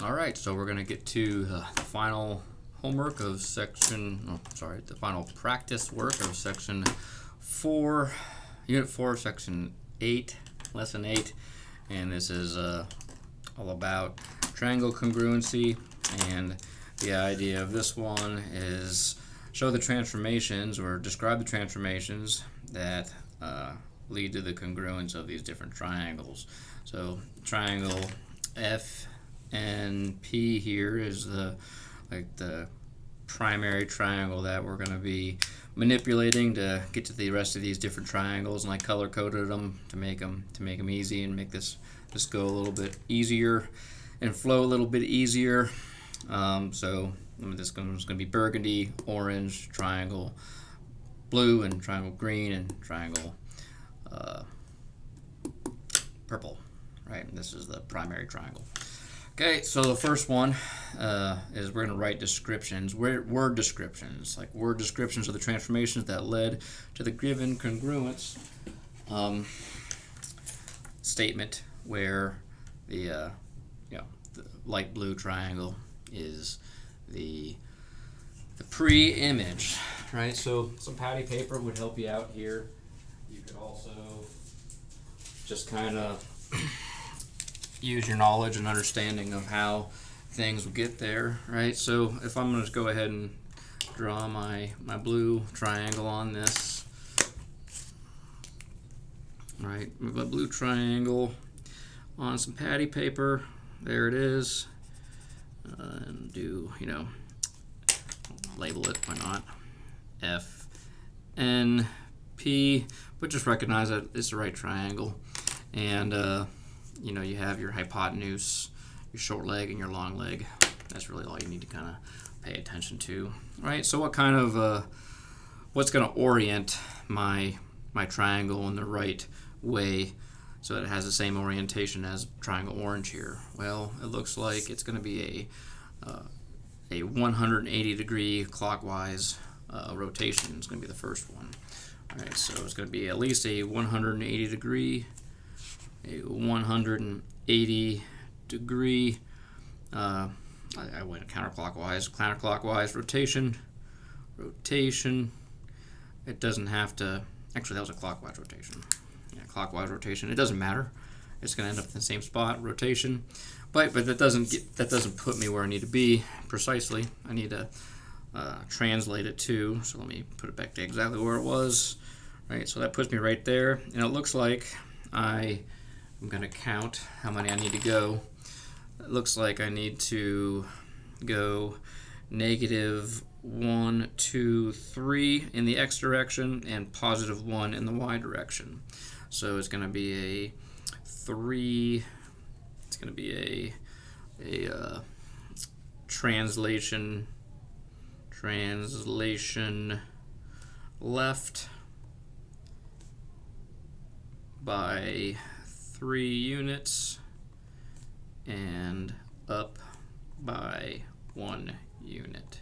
All right, so we're going to get to the final homework of the final practice work of section 4, unit 4, section 8, lesson 8, and this is all about triangle congruency, and the idea of this one is show the transformations or describe the transformations that lead to the congruence of these different triangles. So triangle F and P here is the primary triangle that we're going to be manipulating to get to the rest of these different triangles, and I color coded them to make them easy and make this go a little bit easier and flow a little bit easier. So this is going to be burgundy, orange, triangle blue, and triangle green, and triangle purple. Right, and this is the primary triangle. Okay, so the first one is we're going to write descriptions, word descriptions, like word descriptions of the transformations that led to the given congruence statement, where the the light blue triangle is the pre-image, right? So some patty paper would help you out here. You could also just kind of use your knowledge and understanding of how things will get there, right? So if I'm going to go ahead and draw my blue triangle on this, right? Move my blue triangle on some patty paper. There it is. And do, label it, why not? F, N, P, but just recognize that it's the right triangle. And you have your hypotenuse, your short leg, and your long leg. That's really all you need to kind of pay attention to, right? So what kind of what's going to orient my triangle in the right way so that it has the same orientation as triangle orange here? Well, it looks like it's going to be a 180 degree clockwise rotation. It's going to be the first one. All right, so it's going to be at least a 180 degree. A 180 degree, I went counterclockwise rotation. It doesn't have to, actually that was a clockwise rotation. Yeah, clockwise rotation, it doesn't matter. It's going to end up in the same spot, rotation. But that doesn't put me where I need to be precisely. I need to translate it too, so let me put it back to exactly where it was. Right, so that puts me right there, and it looks like I'm going to count how many I need to go. It looks like I need to go -1, 2, 3 in the x direction and +1 in the y direction. So it's going to be a 3. It's going to be a translation left by 3 units and up by 1 unit.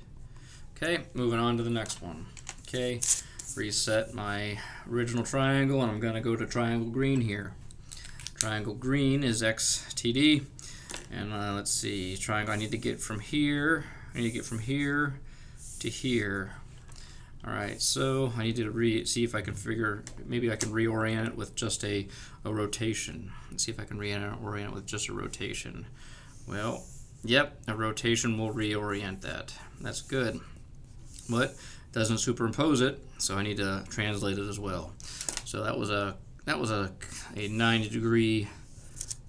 Okay, moving on to the next one. Okay, reset my original triangle, and I'm going to go to triangle green here. Triangle green is XTD, and let's see, triangle, I need to get from here to here. Alright, so I need to see if I can maybe I can reorient it with just a rotation. Let's see if I can reorient it with just a rotation. Well, yep, a rotation will reorient that. That's good. But it doesn't superimpose it, so I need to translate it as well. So that was a 90 degree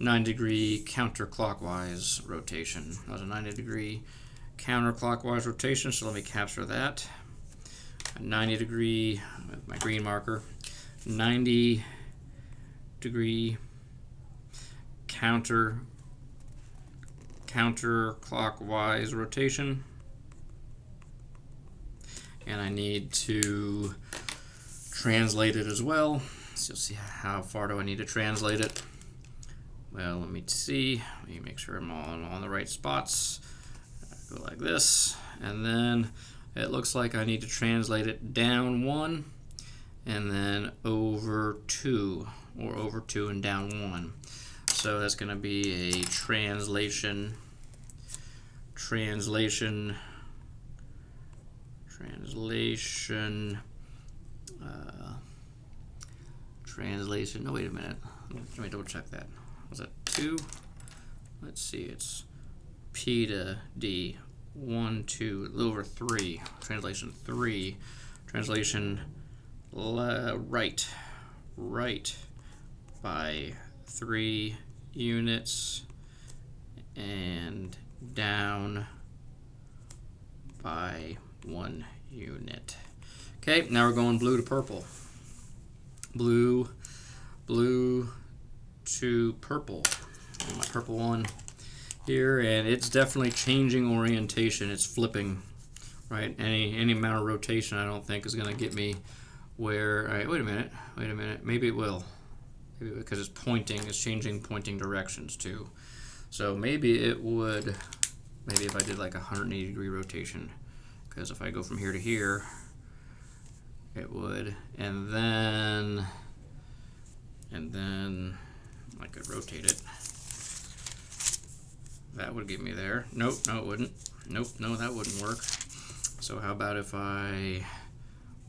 counterclockwise rotation. That was a 90 degree counterclockwise rotation, so let me capture that. A 90 degree, with my green marker, 90 degree counterclockwise rotation, and I need to translate it as well. So you'll see how far do I need to translate it. Well, let me see. Let me make sure I'm all on the right spots. Go like this, and then it looks like I need to translate it down 1 and then over 2, or over 2 and down 1. So that's going to be a translation translation, no, wait a minute. Let me double check that. Was that 2? Let's see, it's P to D, 1, 2, a little over 3. Translation 3. Translation right by 3 units and down by 1 unit. Okay, now we're going blue to purple. Blue to purple. My purple one here, and it's definitely changing orientation. It's flipping, right? Any amount of rotation I don't think is going to get me where. All right, wait a minute. Maybe it will. Maybe because it's pointing. It's changing pointing directions too. So maybe it would. Maybe if I did like a 180-degree rotation, because if I go from here to here, it would, and then I could rotate it. That would get me there. Nope, no it wouldn't. Nope, no, that wouldn't work. So how about if I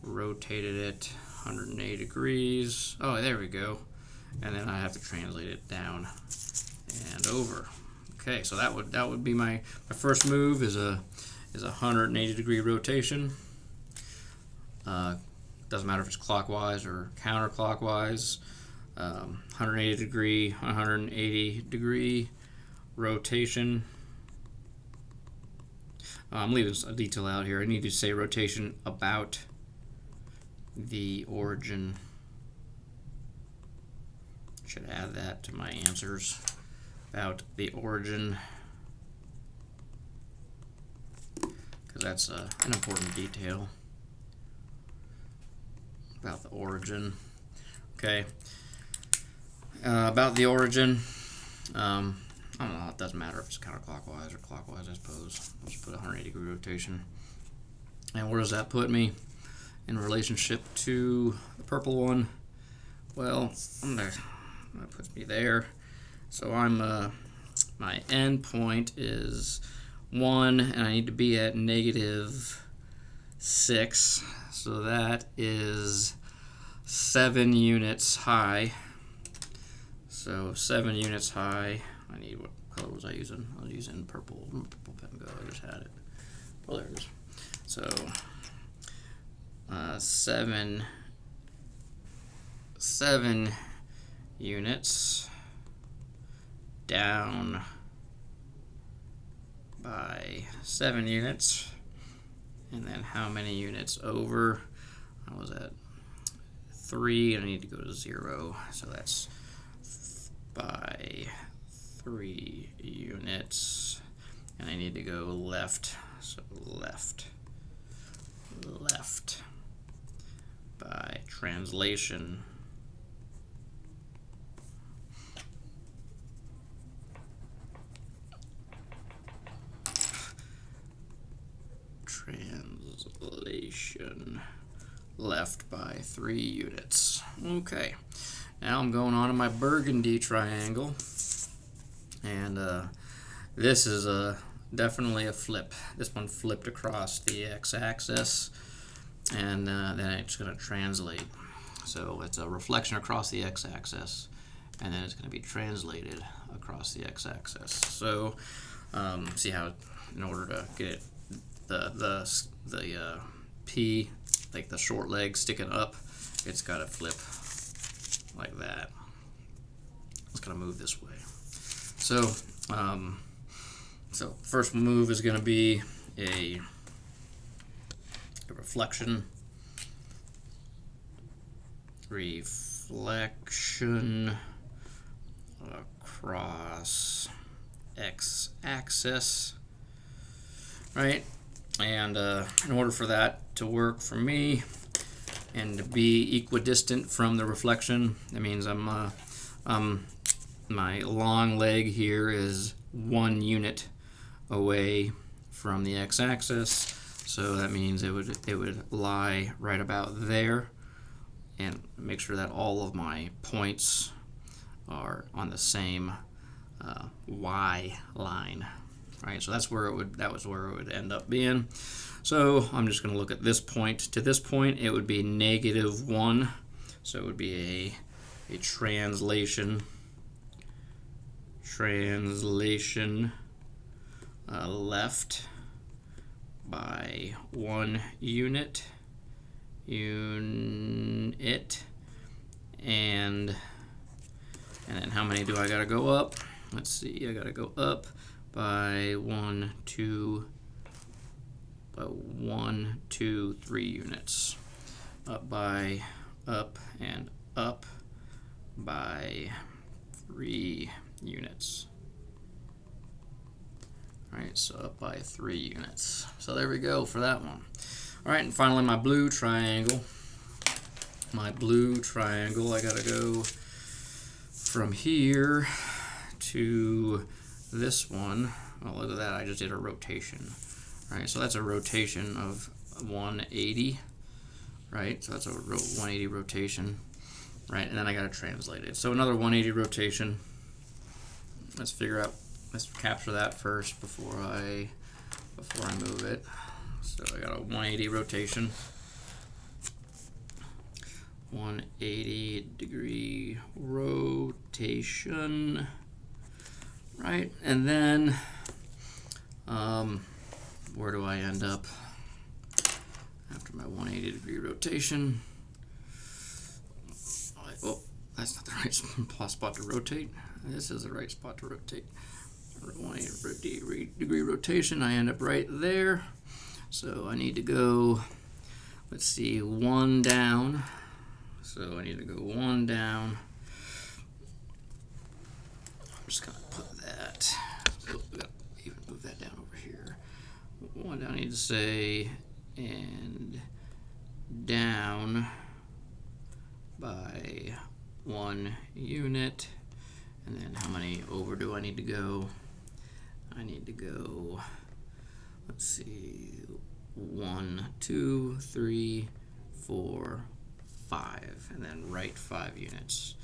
rotated it 180 degrees? Oh, there we go. And then I have to translate it down and over. Okay, so that would be my first move is a 180-degree rotation. Doesn't matter if it's clockwise or counterclockwise. 180 degree rotation. I'm leaving a detail out here. I need to say rotation about the origin. Should add that to my answers. About the origin, because that's an important detail. About the origin. Okay. About the origin, I don't know, it doesn't matter if it's counterclockwise or clockwise, I suppose. I'll just put a 180-degree rotation. And where does that put me in relationship to the purple one? Well, that puts me there. So I'm my end point is 1, and I need to be at -6. So that is 7 units high. So 7 units high. I need, what color was I using? I was using purple. Purple pen go. I just had it. Oh, there it is. So 7 units down by 7 units. And then how many units over? I was at 3, and I need to go to 0. So that's by 3 units. And I need to go left. So left by translation. Translation left by 3 units. Okay, now I'm going on to my burgundy triangle, and this is definitely a flip. This one flipped across the x-axis, and then it's going to translate. So it's a reflection across the x-axis, and then it's going to be translated across the x-axis. So see how, in order to get the P, like the short leg sticking up, it's got to flip like that. It's going to move this way. So so first move is going to be a reflection across x-axis, right? And in order for that to work for me and to be equidistant from the reflection, that means my long leg here is 1 unit away from the x-axis, so that means it would lie right about there, and make sure that all of my points are on the same y line. right? So that was where it would end up being. So I'm just going to look at this point. To this point, it would be -1. So it would be a translation left by 1 unit, and then how many do I gotta go up? Let's see, I gotta go up by 1, 2, 3 units. Up and up by 3 units. Alright, so up by 3 units. So there we go for that one. Alright, and finally my blue triangle. I gotta go from here to this one. Oh, look at that, I just did a rotation. Alright, so that's a rotation of 180. Right, so that's a 180 rotation. Right, and then I gotta translate it. So another 180 rotation. Let's capture that first before I move it. So I got a 180 rotation. 180 degree rotation. Right, and then where do I end up after my 180 degree rotation? Oh, that's not the right spot to rotate. This is the right spot to rotate. 180 degree rotation, I end up right there. So I need to go, let's see, 1 down. So I need to go 1 down. I'm just gonna put that, even move that down over here. 1 down, I need to say, and down by 1 unit. And then how many over do I need to go? I need to go, let's see, 1, 2, 3, 4, 5, and then right 5 units.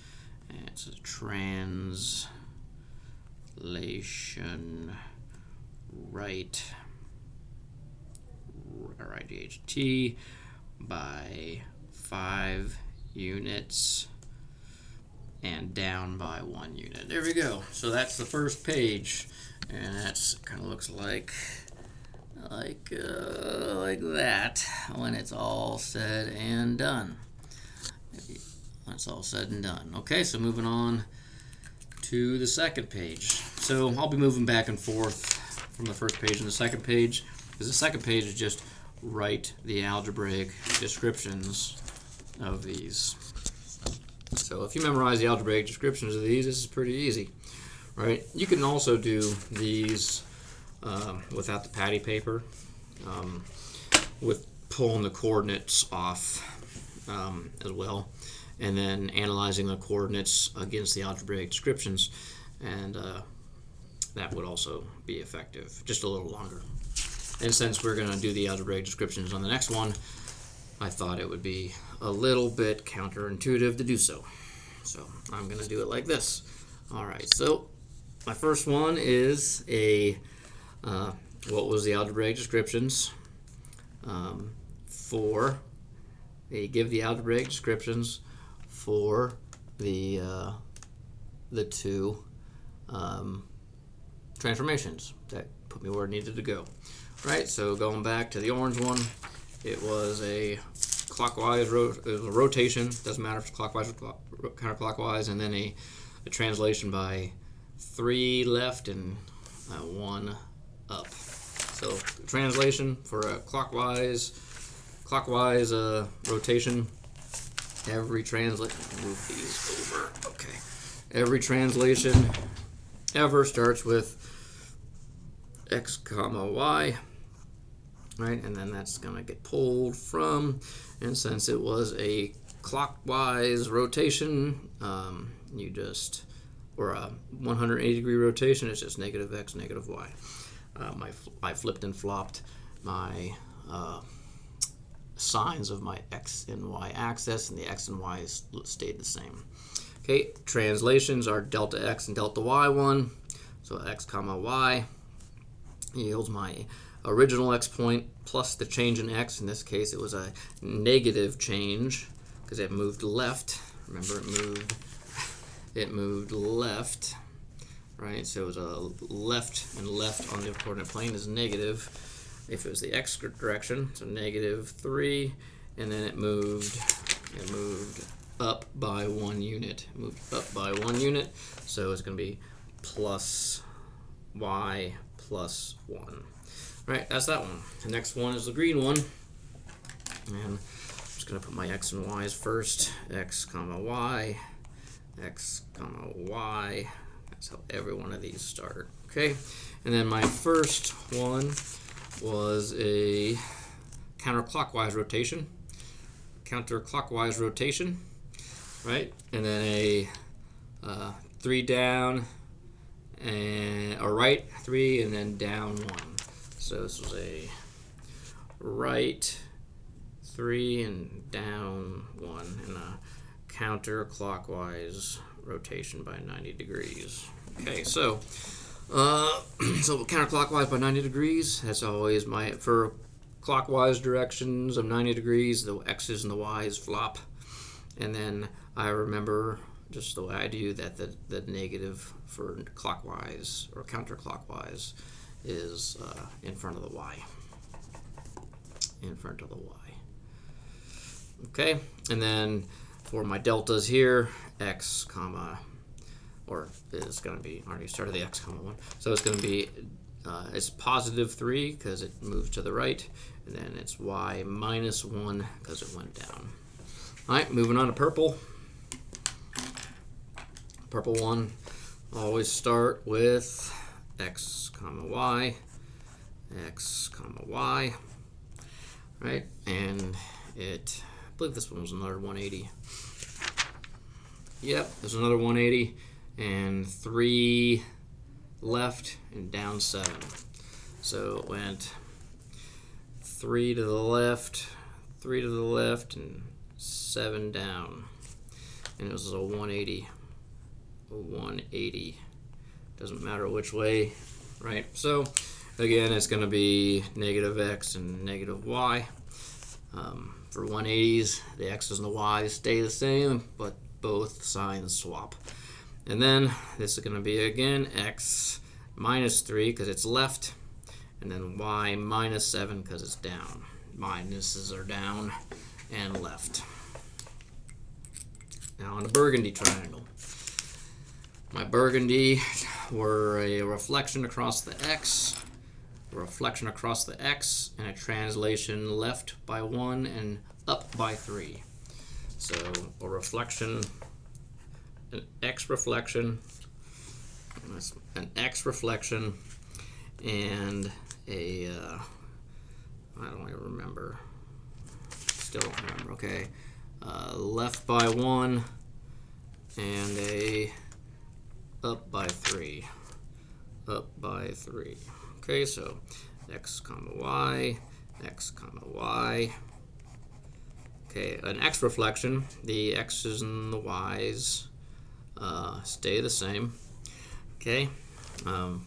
And it's a translation right RIGHT by 5 units and down by 1 unit. There we go. So that's the first page, and that's kind of looks like that when it's all said and done. Maybe that's all said and done. Okay, so moving on to the second page. So I'll be moving back and forth from the first page and the second page, because the second page is just write the algebraic descriptions of these. So if you memorize the algebraic descriptions of these, this is pretty easy, right? You can also do these without the patty paper, with pulling the coordinates off as well, and then analyzing the coordinates against the algebraic descriptions, and that would also be effective, just a little longer. And since we're going to do the algebraic descriptions on the next one, I thought it would be a little bit counterintuitive to do so. So I'm going to do it like this. All right, so my first one is what was the algebraic descriptions for, they give the algebraic descriptions for the two transformations that put me where it needed to go. Right, so going back to the orange one, it was a clockwise rotation, doesn't matter if it's clockwise or counterclockwise, and then a translation by 3 left and 1 up. So translation for a clockwise rotation, every translation, move these over, okay. Every translation ever starts with x comma y, right, and then that's gonna get pulled from, and since it was a clockwise rotation, or a 180 degree rotation, it's just negative x, negative y. I flipped and flopped my signs of my x and y axis, and the x and y stayed the same. Okay, translations are delta x and delta y one, so x comma y. yields my original x point plus the change in x. In this case, it was a negative change because it moved left. Remember, it moved left, right? So it was a left, and left on the coordinate plane is negative. If it was the x direction, so -3, and then it moved up by 1 unit. It moved up by 1 unit, so it's going to be plus y plus 1. Right, that's that one. The next one is the green one. And I'm just going to put my x and y's first. X comma y. X comma y. That's how every one of these start. Okay, and then my first one was a counterclockwise rotation. Counterclockwise rotation, right? And then a 3 down, and a right 3, and then down 1. So this was a right 3 and down 1 in a counterclockwise rotation by 90 degrees. Okay, so counterclockwise by 90 degrees. That's always for clockwise directions of 90 degrees. The x's and the y's flop, and then I remember just the way I do that the negative for clockwise or counterclockwise is in front of the y. In front of the y. Okay, and then for my deltas here, x comma, or is going to be, I already started the x comma 1, so it's going to be it's +3 because it moved to the right, and then it's y minus 1 because it went down. All right, moving on to purple. Purple one, always start with x comma y, x comma y, right? And I believe this one was another 180. Yep, there's another 180, and 3 left and down 7. So it went 3 to the left, 3 to the left, and 7 down. And it was a 180. A 180. Doesn't matter which way, right? So again, it's going to be -x and -y. For 180s, the x's and the y's stay the same, but both signs swap. And then this is going to be again x -3 because it's left, and then y -7 because it's down. Minuses are down and left. Now on the burgundy triangle. My burgundy were a reflection across the x, a reflection across the x, and a translation left by 1 and up by 3. So a reflection, an x reflection, an x reflection, and a, I don't even remember, still don't remember, okay, left by 1, and a up by 3, up by 3. Okay, so x comma y, x comma y. Okay, an x reflection, the x's and the y's stay the same. Okay,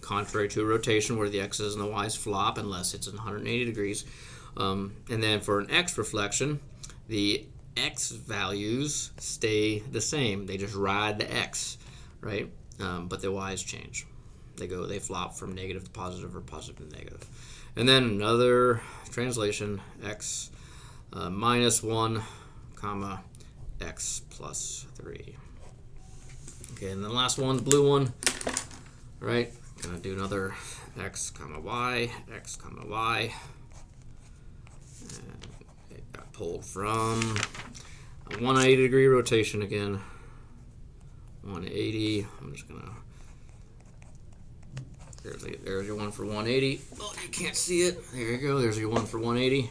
contrary to rotation where the x's and the y's flop unless it's in 180 degrees. And then for an x reflection, the x values stay the same. They just ride the x, right? But the y's change. They flop from negative to positive or positive to negative. And then another translation, x -1, comma, x plus 3. Okay, and then the last one, the blue one, right? Gonna do another x comma y, x comma y. And it got pulled from a 180 degree rotation again. 180. I'm just gonna. There's your one for 180. Oh, you can't see it. There you go. There's your one for 180.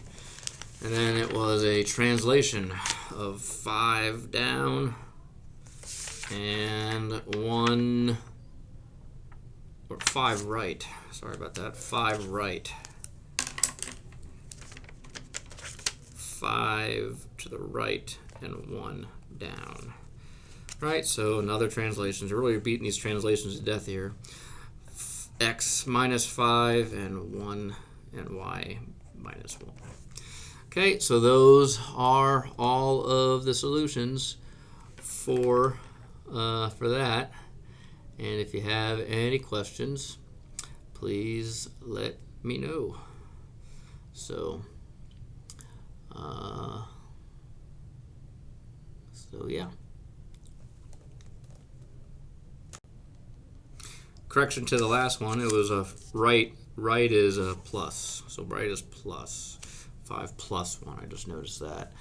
And then it was a translation of 5 down and 1 or 5 right. Sorry about that. 5 right. 5 to the right and 1 down. Right, so another translation. We're really beating these translations to death here. x minus 5 and 1 and y minus 1. Okay, so those are all of the solutions for that. And if you have any questions, please let me know. So, yeah. Correction to the last one, it was a right is a plus. So right is plus. 5 plus 1, I just noticed that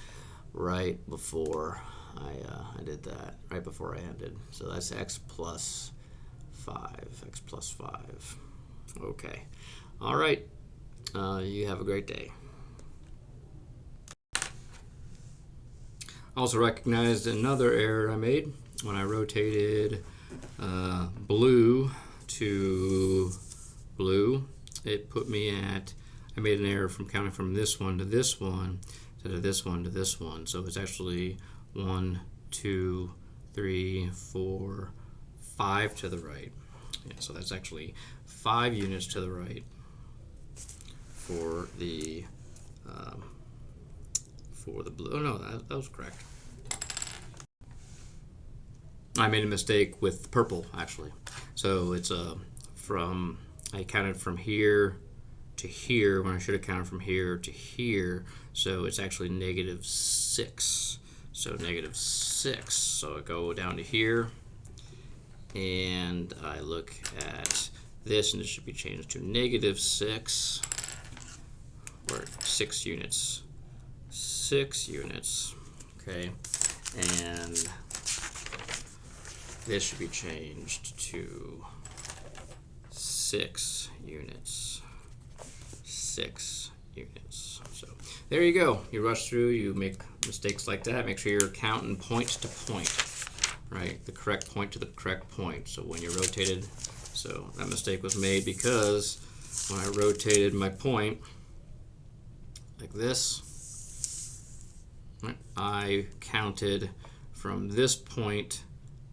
right before I did that, right before I ended. So that's x plus 5, x plus 5. Okay. All right. You have a great day. Also recognized another error I made when I rotated blue to blue. It put me at, I made an error from counting from this one to this one instead of this one to this one. So it's actually 1, 2, 3, 4, 5 to the right. Yeah, so that's actually 5 units to the right for the blue. Oh no, that was correct. I made a mistake with purple actually. So it's I counted from here to here when I should have counted from here to here. So it's actually -6. So -6. So I go down to here and I look at this, and it should be changed to -6 or 6 units. 6 units. Okay. And this should be changed to 6 units. 6 units. So there you go. You rush through, you make mistakes like that. Make sure you're counting point to point, right? The correct point to the correct point. So when you rotated, so that mistake was made because when I rotated my point like this, I counted from this point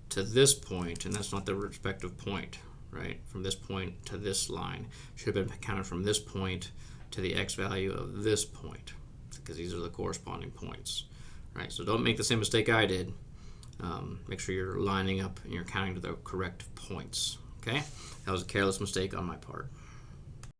to this point, and that's not the respective point, right? From this point to this line should have been counted from this point to the x value of this point, because these are the corresponding points, right? So don't make the same mistake I did. Make sure you're lining up and you're counting to the correct points, okay? That was a careless mistake on my part.